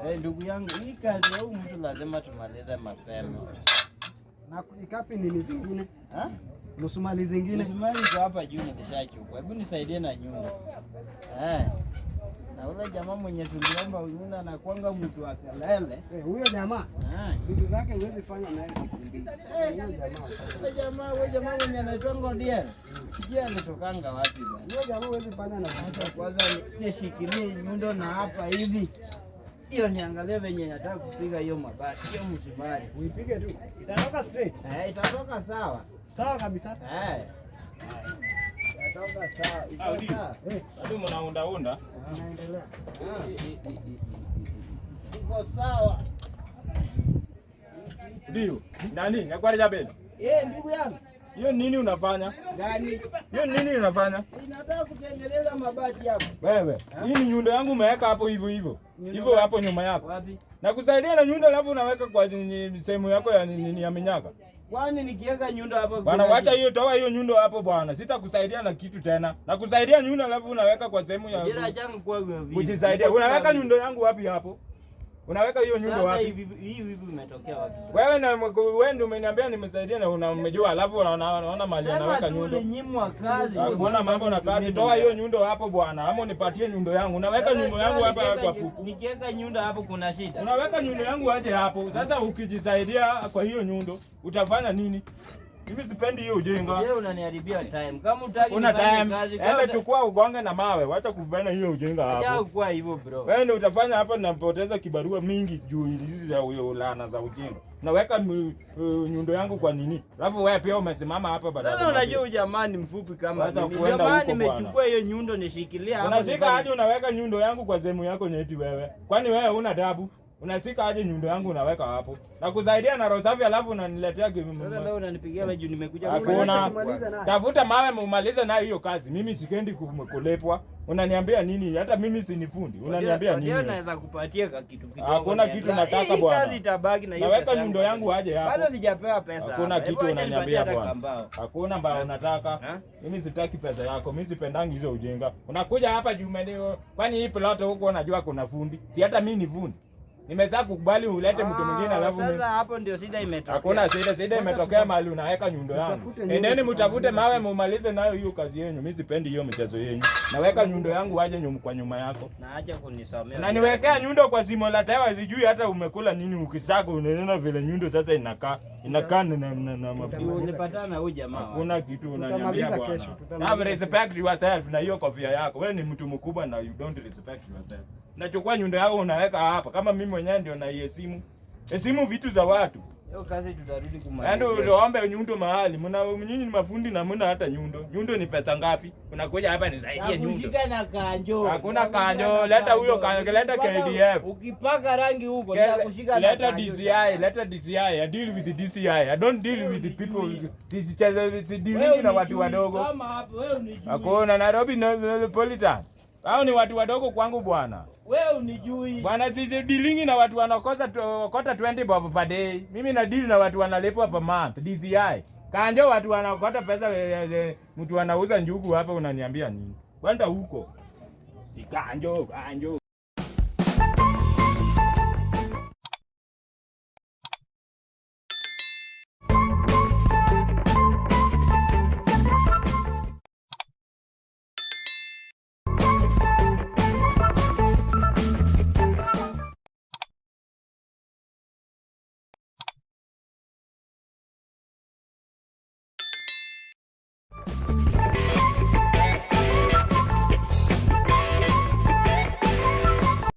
Ndugu yangu, hii kazi ya mtu lazima tumalize mapema. Na ikapi nini zingine? Nusu mali zingine. Nusu mali iko hapa juu nikishachukua. Hebu nisaidie na nyundo. Na ule jamaa mwenye tuliomba nyundo anakuanga mtu wa kelele. Huyo jamaa. Vitu zake huwezi fanya naye kimbia. Huyo jamaa mwenye anaitwa Odiero. Sijui anatokanga wapi bwana. Huyo jamaa huwezi fanya na vitu. Kwanza nishikilie nyundo na hapa hivi. Hiyo niangalie venye nataka kupiga hiyo mabati, hiyo msumari. Uipige tu. Itatoka straight. Itatoka sawa. Sawa kabisa. Itatoka sawa. Iko sawa. Hadi mnaunda. Inaendelea. Iko sawa. Ndio. Nani? Nakwari jabeni. Ndugu yangu. Hiyo nini unafanya? Gani? Hiyo nini unafanya? Nataka kutengeneza mabati hapo. Wewe, hii ni nyundo yangu umeweka hapo hivyo hivyo. Hivyo hapo nyuma yako. Wapi? Na kusaidia na nyundo alafu unaweka kwa sehemu yako ya minyaka. Kwani nikiweka nyundo hapo bwana, wacha hiyo, toa hiyo nyundo hapo bwana. Sitakusaidia na kitu tena. Na kusaidia nyundo alafu unaweka kwa sehemu ya kujisaidia. Unaweka nyundo yangu wapi hapo? Unaweka hiyo nyundo wapi? Sasa hivi umetokea wapi? Wewe ndio umeniambia nimesaidia na umejua alafu unaona mali anaweka nyundo. Ulinyimwa kazi. Unaona mambo na kazi. Toa hiyo nyundo hapo bwana. Ama unipatie nyundo yangu. Unaweka nyundo yangu hapa kwa pupu. Nikiweka nyundo hapo kuna shida. Unaweka nyundo yangu aje hapo. Sasa ukijisaidia kwa hiyo nyundo utafanya nini? Mimi sipendi hiyo ujinga. Wewe unaniharibia time. Kama utaki nifanye kazi, enda chukua ugonge na mawe. Wacha kufanya hiyo ujinga hapo. Acha kwa hivyo bro. Wewe ndio utafanya hapa na napoteza kibarua mingi juu hizi za laana za ujinga. Naweka nyundo yangu kwa nini? Alafu wewe pia umesimama hapa badala. Sasa unajua jamani mfupi kama mimi. Jamani nimechukua hiyo nyundo nishikilia hapa. Unashika aje unaweka nyundo yangu kwa sehemu yako nyeti wewe? Kwani wewe huna adabu? Unasika aje nyundo yangu unaweka hapo? Na kusaidia na roho safi alafu unaniletea kitu. Sasa leo unanipigia wewe juu nimekuja kumaliza. Tafuta mawe mumalize nayo hiyo kazi. Mimi sikendi kulepwa. Unaniambia nini? Hata mimi sinifundi. Unaniambia nini? Ndio naweza kupatia kitu kidogo. Hakuna kitu nataka bwana. Kazi itabaki na hiyo pesa. Naweka nyundo yangu aje hapo. Bado sijapewa pesa. Hakuna kitu unaniambia bwana. Hakuna mbao unataka. Mimi sitaki pesa yako. Mimi sipendangi hizo ujinga. Unakuja hapa Jumaneo. Kwani hii plot huko unajua kuna fundi? Si hata mimi ni fundi. Nimesha kukubali ulete mtu mwingine alafu sasa hapo ndio shida imetokea. Hakuna shida imetokea mahali unaweka nyundo yangu. Endeni mtafute mawe mumalize nayo hiyo kazi yenu. Mimi sipendi hiyo michezo yenu. Naweka nyundo yangu aje kwa nyuma yako. Na acha kunisamea. Na niwekea nyundo kwa simo la tawa sijui hata umekula nini ukisaka unaona vile nyundo sasa inakaa na mabuyu. Unipatana na huyu jamaa. Hakuna kitu unaniambia bwana. Na respect yourself na hiyo kofia yako. Wewe ni mtu mkubwa na you don't respect yourself. Nachukua nyundo yako unaweka hapa kama mimi mwenyewe ndio naiheshimu. Heshimu vitu za watu. Hiyo kazi tutarudi kumaliza. Ndio uombe nyundo mahali. Nyinyi ni mafundi na mna hata nyundo. Nyundo ni pesa ngapi? Unakuja hapa nisaidie nyundo. Kushika na kanjo. Hakuna kanjo. Leta huyo kanjo, leta KDF. Ukipaka rangi huko nitakushika na leta DCI, leta DCI. I deal with the DCI. I don't deal with the people. Si deal na watu wadogo. Kama hapo wewe unijui. Hakuna Nairobi Metropolitan. Hao ni watu wadogo kwangu bwana. Wewe unijui. Bwana sisi dealing na watu wanakosa kota 20 bob per day. Mimi na deal na watu wanalipwa per month DCI. Kanjo watu wanakota pesa mtu anauza njugu hapa unaniambia nini? Kwenda huko. Kanjo.